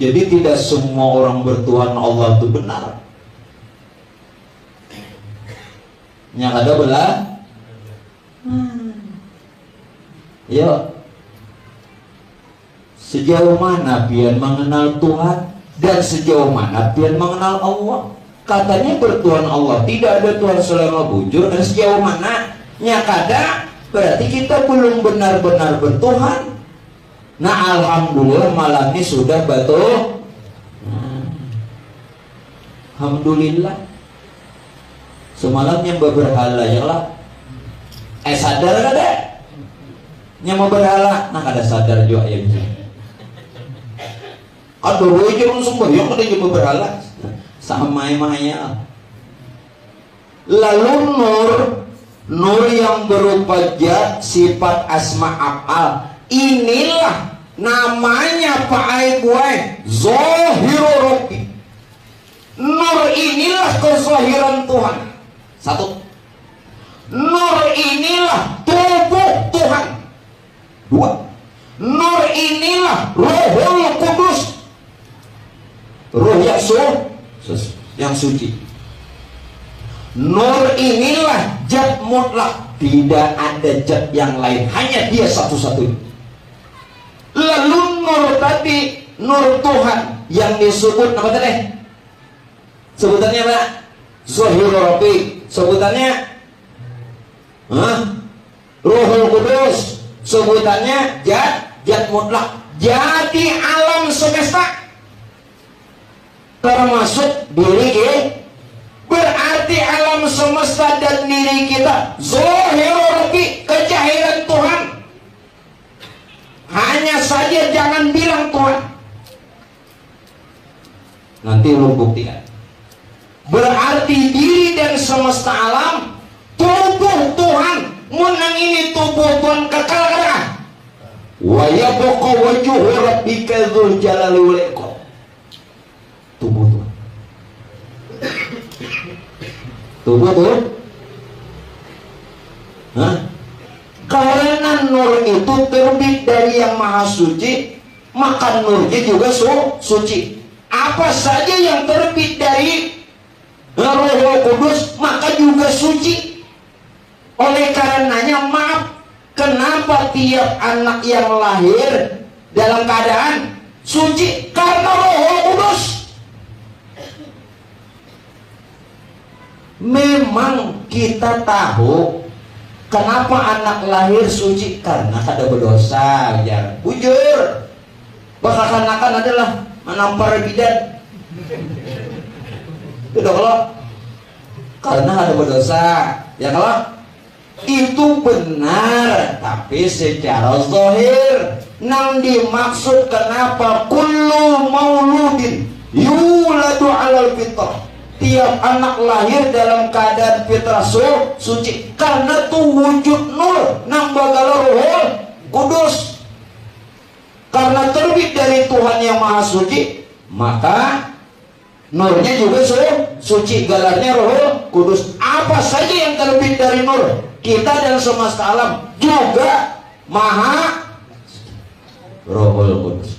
Jadi tidak semua orang bertuhan Allah itu benar. Yang ada belah. Ya. Sejauh mana pian mengenal Tuhan dan sejauh mana pian mengenal Allah? Katanya bertuhan Allah, tidak ada Tuhan selain Allah, bujur. Dan sejauh mana? Nyakada berarti kita belum benar-benar bertuhan. Nah, alhamdulillah malam ini sudah batu. Alhamdulillah. Semalam yang berhala ya lah. Sadar kada? Yang mau berhala, nah kada sadar juga ya. Aduh, jangan sembahyang kada juga berhala. Sama emangnya. Lalu nur yang berupa zat, sifat, asma, af'al. Inilah namanya Pak Aibuai Zohiru Rabbi. Nur inilah kezahiran Tuhan. Satu. nur inilah tubuh Tuhan. Dua, nur inilah Rohul Kudus, roh yang suci. Nur inilah zat mutlak, tidak ada zat yang lain, hanya dia satu-satunya. Lalu nur tadi, nur Tuhan yang disebut apa tadi? Sebutannya apa? Zahirul Rafiq. Sebutannya Rohul Kudus. Sebutannya zat mutlak. Jadi alam semesta termasuk diri kita. Berarti alam semesta dan diri kita Zahirul Rafiq, kejahiran Tuhan. Hanya saja jangan bilang Tuhan. Nanti lu buktikan. Berarti diri dan semesta alam tubuh Tuhan. Menang ini tubuh Tuhan kekal kan? Wa yabqa wajhu rabbika dzul jalali wal ikram. Tubuh Tuhan. Tubuh Tuhan. Karena nur itu terbit dari yang maha suci, maka nurnya juga suci. Apa saja yang terbit dari Rohul Kudus maka juga suci. Oleh karenanya, maaf, kenapa tiap anak yang lahir dalam keadaan suci? Karena Rohul Kudus. Memang kita tahu kenapa anak lahir suci, karena kada berdosa, ya. Bujur. Bakal kanakan adalah menampar bidan. Itu kalau karena ada berdosa, ya kalau itu benar, tapi secara zahir. Nang dimaksud kenapa kullu mauludin yuladu alal fitrah, tiap anak lahir dalam keadaan fitrah suci, karena tuh wujud nur nang bagala Rohul Kudus. Karena terbit dari Tuhan yang maha suci, maka nurnya juga suci, galarnya Rohul Kudus. Apa saja yang terbit dari nur kita dan semesta alam juga maha Rohul Kudus.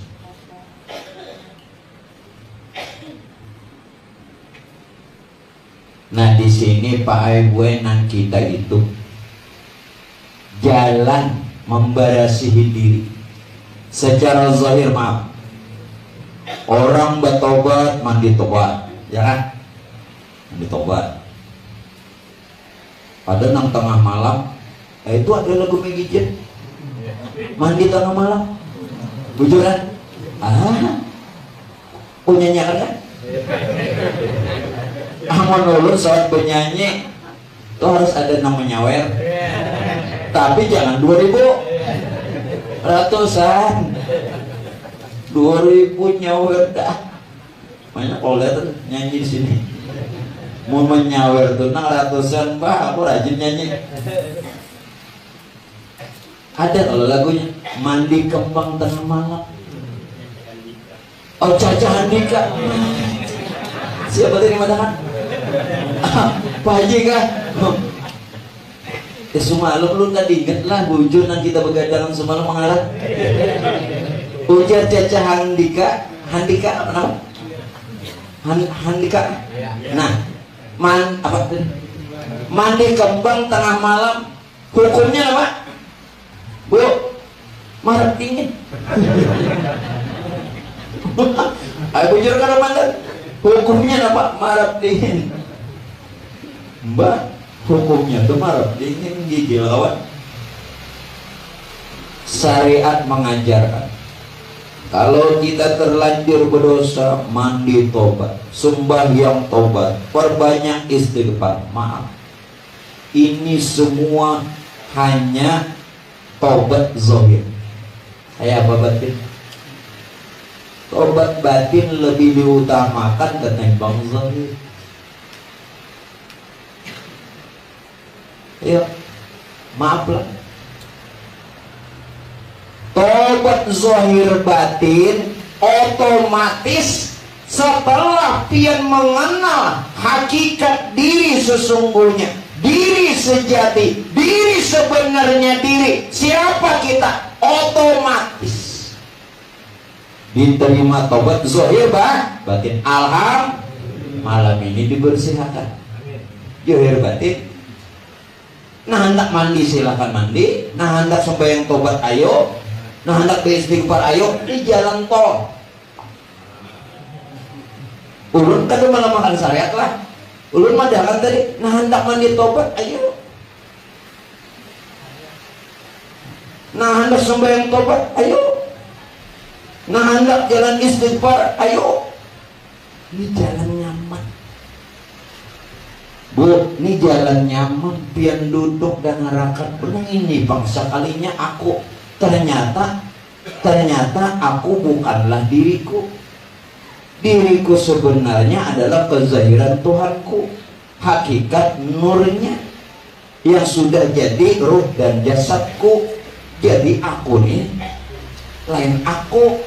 Nah, di sini Pak Aibuenan kita itu jalan membarasihi diri secara zahir. Maaf, orang bertobat mandi tobat, ya kan? Mandi tobat. Pada nang tengah malam, itu ada lagu Megijin, mandi tengah malam, bujuran. Punya nyanyi kan? Amun ulun saat penyanyi itu harus ada nama nyawer, tapi jangan 2000, ratusan, 2000 nyawer dah. Banyak koler nyanyi di sini. Mau menyawer tuh nang ratusan, bah aku rajin nyanyi. Ada kalau lagunya mandi kembang tengah malam. Oh, Caca Handika. Siapa tadi mengatakan? Pak Haji kah? Semalam lu tadi inget lah bujur nang kita begadangan semalam mengarah. Ujar Caca Handika apa nama? Handika. Nah, mandi kembang tengah malam, hukumnya apa? Bu, marah dingin. Ayo bujur kan mantan. Hukumnya apa? Marah dingin. Mbak, hukumnya tuh marah dingin, gigil kawan. Syariat mengajarkan kalau kita terlanjur berdosa, mandi tobat, sembahyang tobat, perbanyak istighfar. Maaf, ini semua hanya tobat zahir. Kayak apa batin? Tobat batin lebih diutamakan ketimbang zahir. Ya, maaflah. Tobat zahir batin otomatis setelah pian mengenal hakikat diri sesungguhnya, diri sejati, diri sebenarnya diri. Siapa kita? Otomatis diterima tobat zahir batin. Alhamdulillah, malam ini dibersihkan. Zahir batin. Nah hendak mandi silahkan mandi. Nah hendak sembahyang tobat ayo. Nah hendak beristighfar ayo. Di jalan tol. Ulun kan malah makan syariat lah. Ulun madakan tadi. Nah hendak mandi tobat ayo. Nah hendak sembahyang tobat ayo. Nah hendak jalan istighfar ayo. Ini jalan nyaman. Bu, ini jalan nyaman, pian duduk dan ngarakan. Benar ini bangsa kalinya aku. Ternyata aku bukanlah diriku. Diriku sebenarnya adalah kezahiran Tuhanku, hakikat nurnya yang sudah jadi ruh dan jasadku. Jadi aku nih lain aku,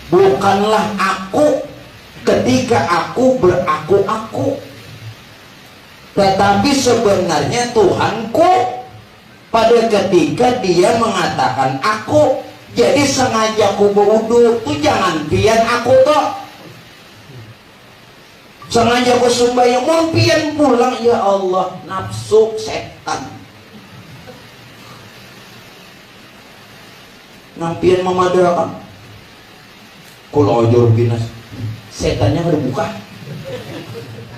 bukanlah aku ketika aku beraku-aku. Tetapi sebenarnya Tuhanku pada ketika dia mengatakan aku. Jadi sengaja aku berwudu tuh jangan pian aku toh. Sengaja aku sembahyang mau pian pulang, ya Allah, nafsu setan. Nampian memadarakan. Kalau ojor binas setannya udah buka.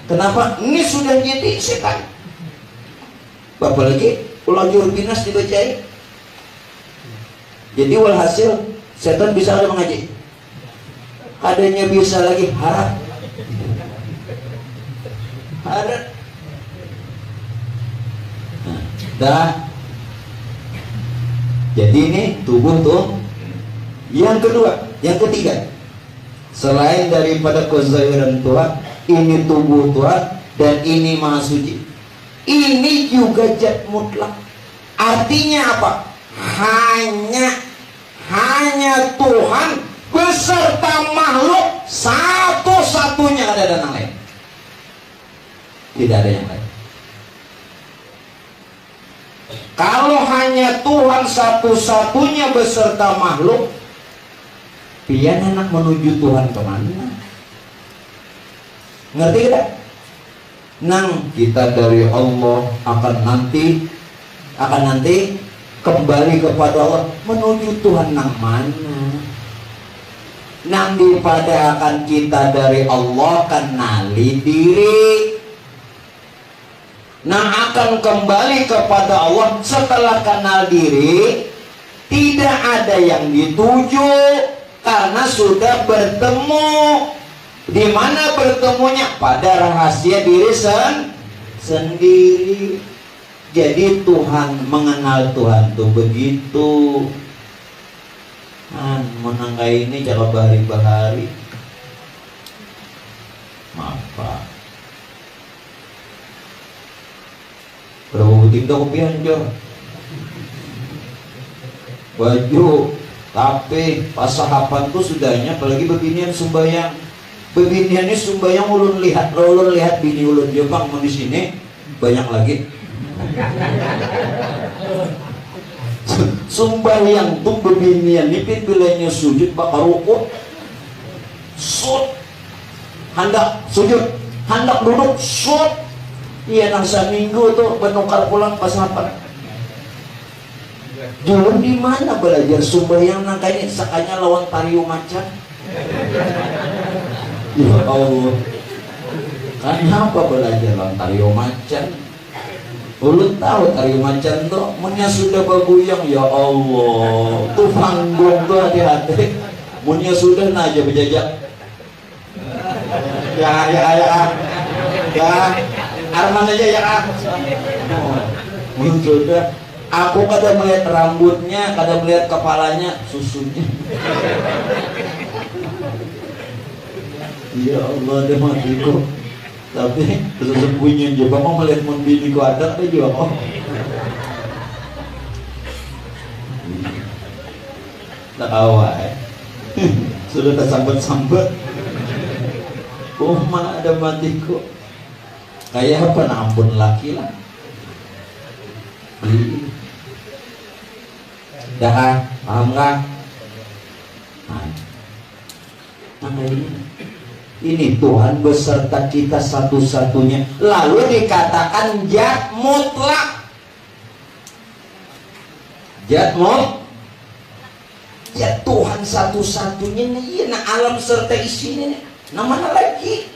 Kenapa? Ini sudah jadi setan. Bapak lagi ulang juru binas dibacain. Jadi walhasil setan bisa ada mengaji. Adanya bisa lagi harap. Harap. Dah. Jadi ini tubuh tuh. Yang kedua, yang ketiga. Selain daripada kezahiran Tuhan, ini tubuh Tuhan dan ini maha suci. Ini juga zat mutlak. Artinya apa? Hanya Tuhan beserta makhluk satu-satunya, ada dan yang lain. Tidak ada yang lain. Kalau hanya Tuhan satu-satunya beserta makhluk, pian anak menuju Tuhan kemana? Ngerti tidak? Nang kita dari Allah akan nanti kembali kepada Allah, menuju Tuhan nang mana? Nang daripada akan kita dari Allah kenali diri. Nang akan kembali kepada Allah setelah kenal diri, tidak ada yang dituju karena sudah bertemu. Di mana bertemunya? Pada rahasia diri sendiri. Jadi Tuhan, mengenal Tuhan tuh begitu. Menangga ini jangan bahari-bahari. Maaf Pak. Berapa buting dah kopian jo. Baju, tapi pasahapan tuh sudahnya, apalagi beginian sembahyang. Beginiannya sembahyang ulun lihat bini ulun Jepang mau di sini banyak lagi. Sembahyang tuh beginian nipin bilanya sujud bakal rukuk. Hendak sujud, hendak duduk, iya nang seminggu tuh benukar pulang pasahapan. Dulu di mana belajar sembahyang nang kayak sakanya lawan tariu macan. Ya Allah, kenapa belajar lawan tariu macan? Ulun tahu tariu macan tuh munnya sudah baguyang, ya Allah, tuh panggung tuh hati-hati. Munnya sudah aja berjajak. Ya, Arman aja ya mun sudah. Aku kadang melihat rambutnya, kadang melihat kepalanya, susunya. Ya Allah, dia matiku. Tapi sesungguhnya juga mau melihat mun bini ku ada juga kok. Tak awal. Sudah tersambut-sambut. Oh, mana ada matiku. Kayak apa, ampun laki lah. Dah kan? Paham kan? Nah, ini Tuhan beserta kita satu-satunya. Lalu dikatakan zat mutlak. Zat mutlak. Ya Tuhan satu-satunya nih, nah alam serta isinya nih. Nah mana lagi?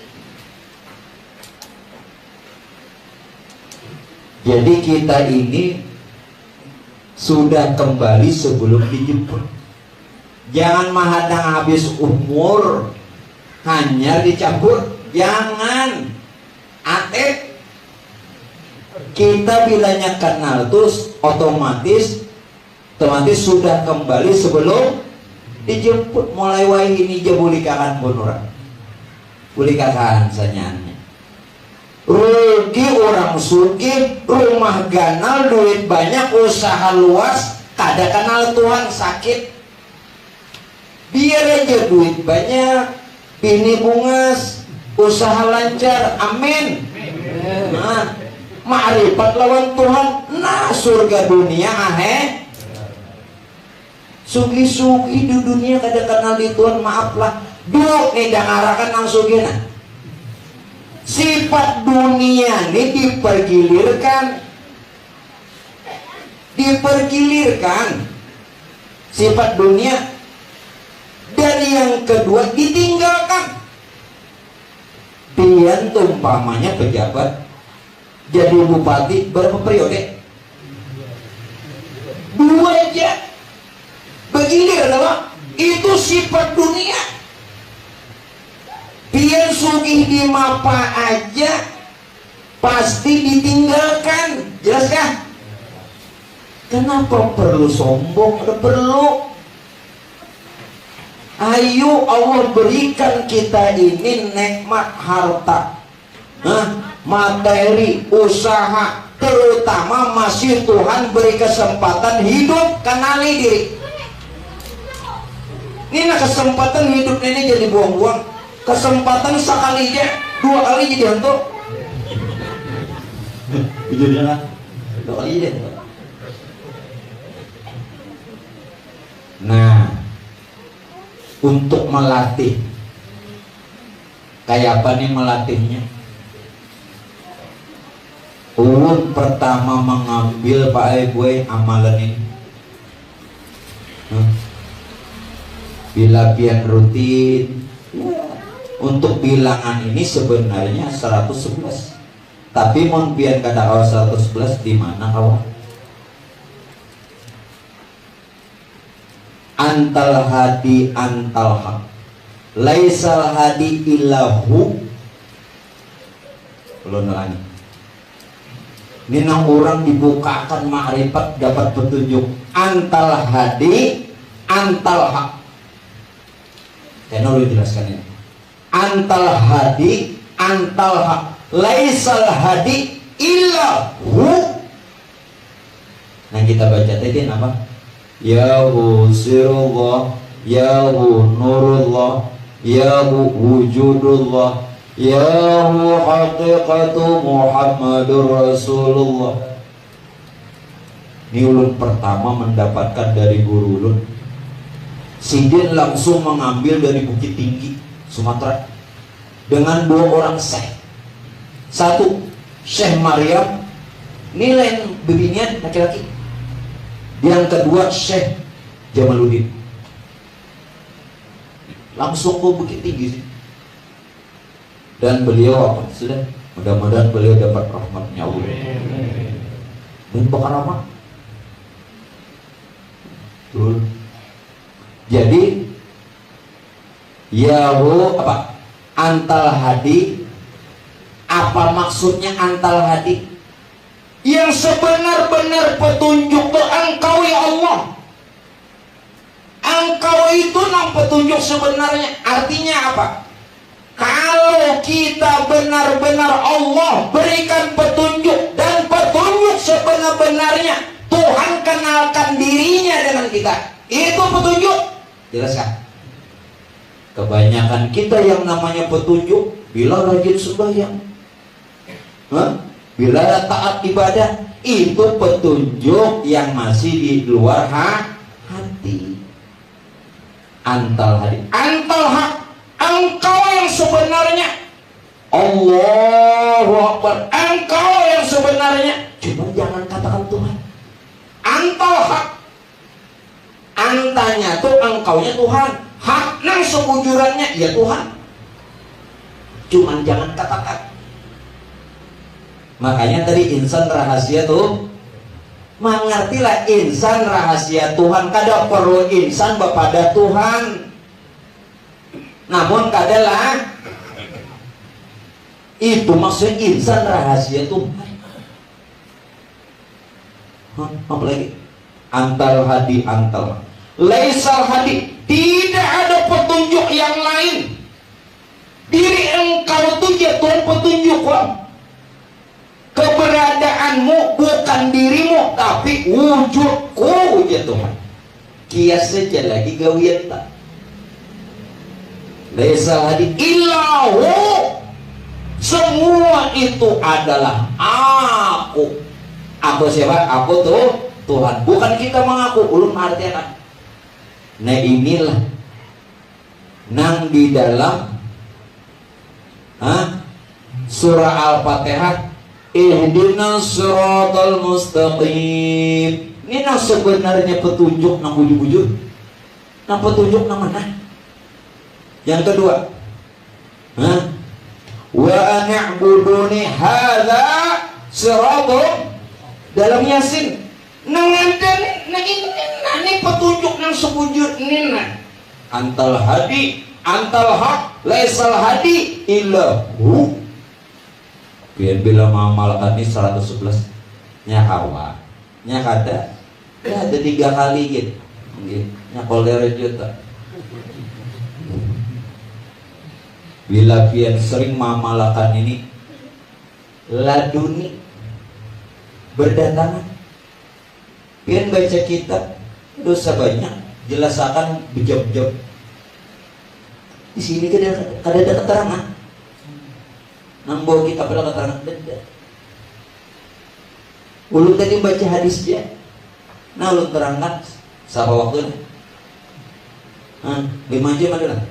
Jadi kita ini sudah kembali sebelum dijemput. Jangan mahadang habis umur hanya dicampur. Jangan. Atep. Kita bilanya kenal terus otomatis sudah kembali sebelum dijemput. Mulai wae ini je bulikakan bonura. Bulikakan sanyaannya. Rugi orang sugih, rumah ganal, duit banyak, usaha luas, kada kenal Tuhan, sakit. Biar aja duit banyak, bini bungas, usaha lancar, amin. Nah, ma'rifat lawan Tuhan, nah surga dunia ahe. Sugi-sugi di dunia kada kenal di Tuhan, maaflah. Duh nih dangarakan nang sugi nah. Sifat dunia ini dipergilirkan sifat dunia. Dan yang kedua ditinggalkan. Pian umpamanya pejabat jadi bupati berapa periode? 2 aja. Bergilir adalah itu sifat dunia. Pian sugih di mapa aja pasti ditinggalkan. Jelas kah? Kenapa perlu sombong? Ada perlu. Ayo Allah berikan kita ini nikmat harta, materi, usaha, terutama masih Tuhan beri kesempatan hidup, kenali diri. Ini kesempatan hidup ini jadi buang-buang. Kesempatan sekali aja, 2 kali jadi hantu. Jadinya 2 kali aja. Nah, untuk melatih, kayak apa nih melatihnya? Ulun pertama mengambil Pak gue amalan ini. Bila pian rutin. Untuk bilangan ini sebenarnya 111. Tapi mun pian kada kawan 111 di mana kawan? Antal hadi antal haq. Laisal hadi illahu. Belum lagi. Ini nang orang dibukakan ma'rifat dapat petunjuk. Antal hadi antal haq. Saya mau jelaskan ini. Antal hadi antal haq. Laisal hadi illahu. Nah kita baca tadi apa? Yahu sirullah, Yahu nurullah, Yahu wujudullah, Yahu haqiqatu Muhammadur Rasulullah. Ini ulun pertama mendapatkan dari guru ulun. Sidin langsung mengambil dari Bukit Tinggi, Sumatera, dengan 2 orang syekh. Satu Syekh Maryam, nilai bibinian laki-laki. Yang kedua Syekh Jamaluddin. Langsung ke Bukit Tinggi sih. Dan beliau apa? Sudah, mudah-mudahan beliau dapat rahmatnya Allah. Dan bakal apa? Betul. Jadi Yahu apa? Antal hadi. Apa maksudnya antal hadi? Yang sebenar-benar petunjuk itu engkau ya Allah. Engkau itu nang petunjuk sebenarnya. Artinya apa? Kalau kita benar-benar Allah berikan petunjuk, dan petunjuk sebenar-benarnya Tuhan kenalkan dirinya dengan kita, itu petunjuk. Jelas kan? Kebanyakan kita yang namanya petunjuk bila rajin sembahyang, bila taat ibadah, itu petunjuk yang masih di luar hati. Antal hadi, antal hak, engkau yang sebenarnya. Allahu Akbar, engkau yang sebenarnya. Cuma jangan katakan Tuhan. Antal hak, antanya tuh engkaunya Tuhan, hak nang sebujurannya ya Tuhan. Cuman jangan katakan. Makanya tadi insan rahasia tuh, mengertilah insan rahasia Tuhan. Kada perlu insan kepada Tuhan, namun kadalah itu maksudnya insan rahasia Tuhan. Apalagi antal hadi, antal laisal hadi, tidak ada petunjuk yang lain. Diri engkau tuh ya Tuhan petunjuk kok. Keberadaanmu bukan dirimu, tapi wujudku ya Tuhan. Kias saja lagi gawian tak. Laisal hadi illahu, semua itu adalah aku. Aku siapa? Aku tuh Tuhan. Bukan kita mengaku. Ulun artinya. Nah inilah nang di dalam surah Al-Fatihah, ihdinas siratal mustaqim. Ini nang sebenarnya petunjuk nang bujur-bujur. Nang petunjuk nang mana? Yang kedua, wa an'buduni hadza siratal. Dalam Yasin nang ada ini petunjuk nang sebujur ini nah. Antal hadi, antal haq, laisal hadi illahu. Biar bila mengamalkan ini 111 nya kawa nya kada ya ada 3 kali gitu nya kolera juta. Bila pian sering mengamalkan ini laduni berdatangan, pian baca kitab dosa banyak, jelasakan bejab-jab. Di sini kada ada keterangan. Nang bawa kita pada keterangan benda. Ulun tadi baca hadis dia. Nah ulun terangkan siapa waktu ini? 5 jam ada lah.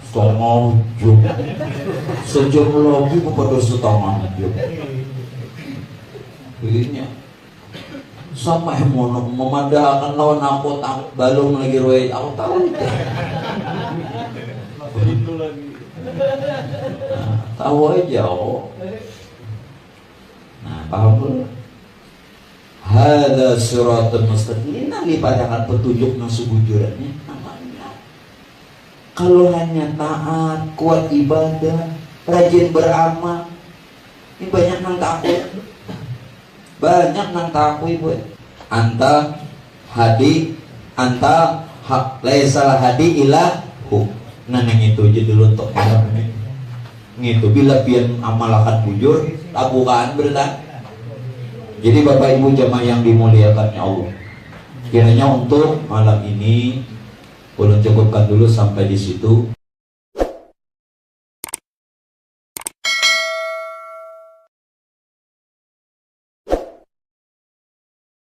Setengah jam. Sejam lagi kepada setengah jam. Pilihnya sama mau memadahkan lawan aku tak balung lagi roy aku tahu itu lagi tahu aja nah paham belum? Hadza siratal mustaqim. Ini dipadakan petunjuk nang sebujurannya namanya. Kalau hanya taat, kuat ibadah, rajin beramal, ini banyak nang takut. Banyak nang takut ibu. Anta hadi, anta hak, laisal hadi ilahu. Nah yang itu aja dulu untuk malam ini. Gitu bila pian amalakan bujur, tabukan berita. Jadi Bapak Ibu jamaah yang dimuliakan Allah, kiranya untuk malam ini ulun cukupkan dulu sampai di situ.